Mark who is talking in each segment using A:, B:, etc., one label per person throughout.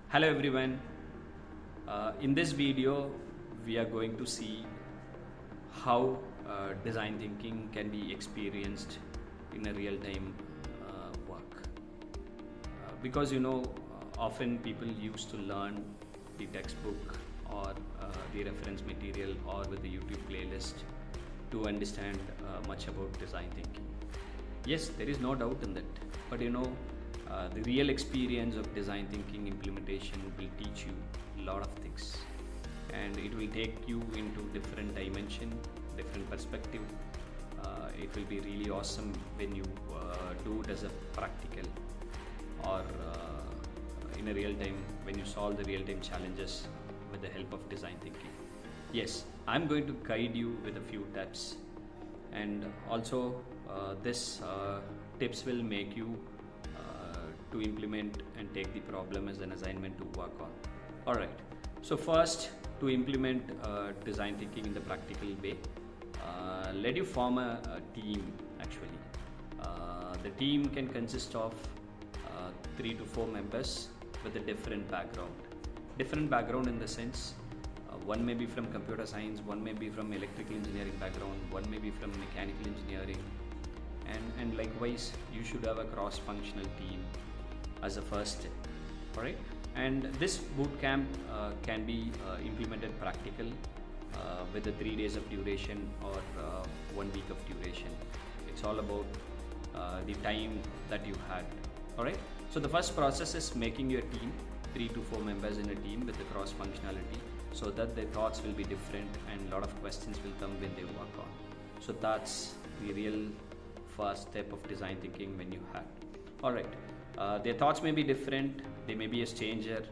A: Hello everyone. In this video, we are going to see how design thinking can be experienced in a real-time work. Because often people used to learn the textbook or the reference material or with the YouTube playlist to understand much about design thinking. Yes, there is no doubt in that, but the real experience of design thinking implementation will teach you a lot of things, and it will take you into different dimension, different perspective. It will be really awesome when you do it as a practical or in a real time, when you solve the real time challenges with the help of design thinking. Yes, I'm going to guide you with a few tips, and also this tips will make you to implement and take the problem as an assignment to work on. Alright, so first, to implement design thinking in the practical way, let you form a team actually. The team can consist of 3 to 4 members with a different background. Different background in the sense, one may be from computer science, one may be from electrical engineering background, one may be from mechanical engineering, and likewise you should have a cross-functional team as a first step. Alright, and this boot camp can be implemented practical with the 3 days of duration or 1 week of duration. It's all about the time that you had. Alright, so the first process is making your team 3 to 4 members in a team with the cross functionality, so that their thoughts will be different and a lot of questions will come when they work on. So that's the real first step of design thinking when you had. Alright, their thoughts may be different, they may be a stranger.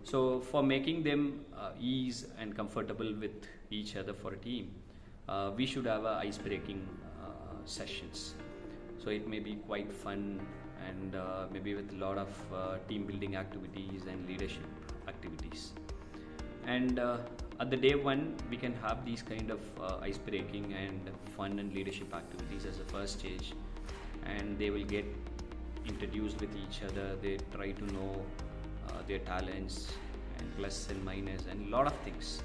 A: So for making them ease and comfortable with each other for a team, we should have ice-breaking sessions. So it may be quite fun, and maybe with a lot of team building activities and leadership activities. And at the day one, we can have these kind of ice breaking and fun and leadership activities as a first stage, and they will get introduced with each other. They try to know their talents and plus and minus and a lot of things.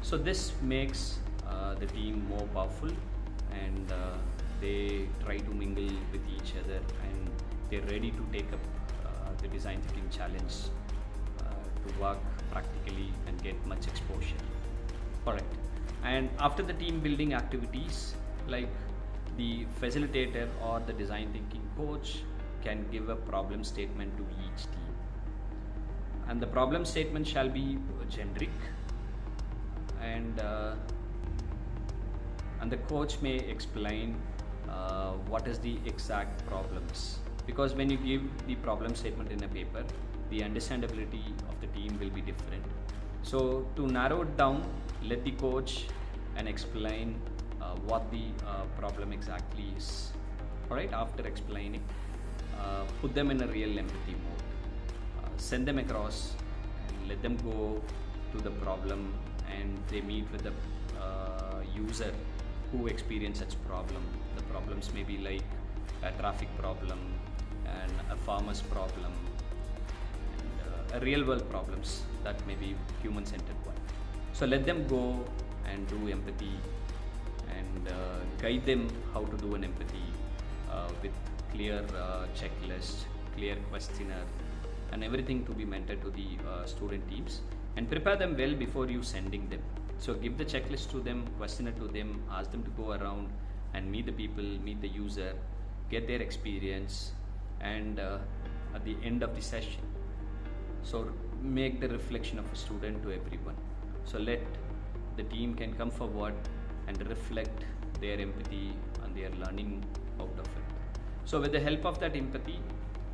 A: So this makes the team more powerful, and they try to mingle with each other, and they're ready to take up the design thinking challenge to work practically and get much exposure. Alright, and after the team building activities, like the facilitator or the design thinking coach can give a problem statement to each team, and the problem statement shall be generic, and the coach may explain what is the exact problems, because when you give the problem statement in a paper, the understandability of the team will be different. So to narrow it down, let the coach and explain what the problem exactly is. Alright, after explaining, put them in a real empathy mode, send them across and let them go to the problem, and they meet with the user who experience such problem. The problems may be like a traffic problem and a farmer's problem, and real world problems that may be human centered one. So let them go and do empathy, and guide them how to do an empathy with clear checklist, clear questionnaire, and everything to be mentored to the student teams, and prepare them well before you sending them. So give the checklist to them, questionnaire to them, ask them to go around and meet the people, meet the user, get their experience, and at the end of the session, so make the reflection of a student to everyone. So let the team can come forward and reflect their empathy and their learning out of it. So with the help of that empathy,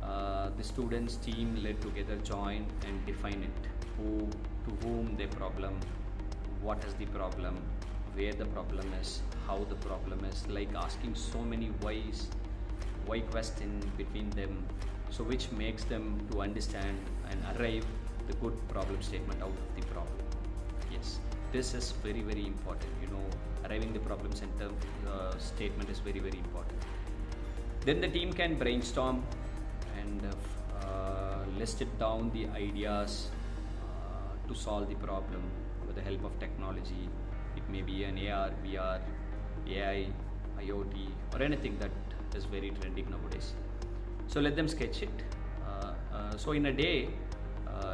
A: the students team led together join and define it, who to whom their problem, what is the problem, where the problem is, how the problem is, like asking so many why question between them, so which makes them to understand and arrive the good problem statement out of the problem. Yes, this is very important. Arriving the problem center statement is very important. Then the team can brainstorm and listed down the ideas to solve the problem with the help of technology. It may be an AR, VR, AI, IoT, or anything that is very trending nowadays. So let them sketch it. So in a day,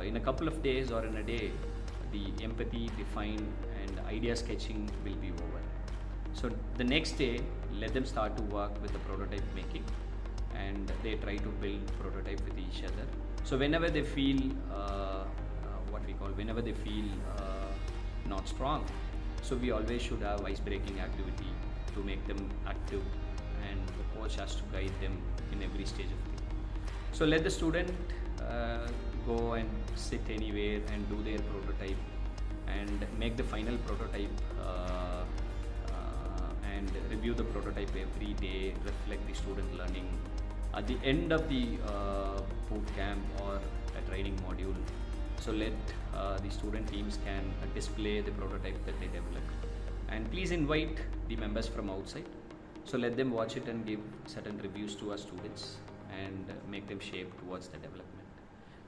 A: in a couple of days or in a day, the empathy, define, and idea sketching will be over. So the next day, let them start to work with the prototype making, and they try to build prototype with each other. So whenever they feel whenever they feel not strong, so we always should have ice-breaking activity to make them active, and the coach has to guide them in every stage of it. So let the student go and sit anywhere and do their prototype and make the final prototype and review the prototype every day, reflect the student learning. At the end of the boot camp or a training module, so let the student teams can display the prototype that they developed, and please invite the members from outside. So let them watch it and give certain reviews to our students and make them shape towards the development.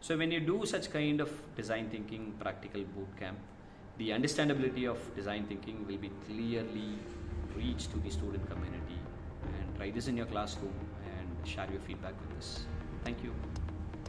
A: So when you do such kind of design thinking practical boot camp, the understandability of design thinking will be clearly reached to the student community. And try this in your classroom and share your feedback with us. Thank you.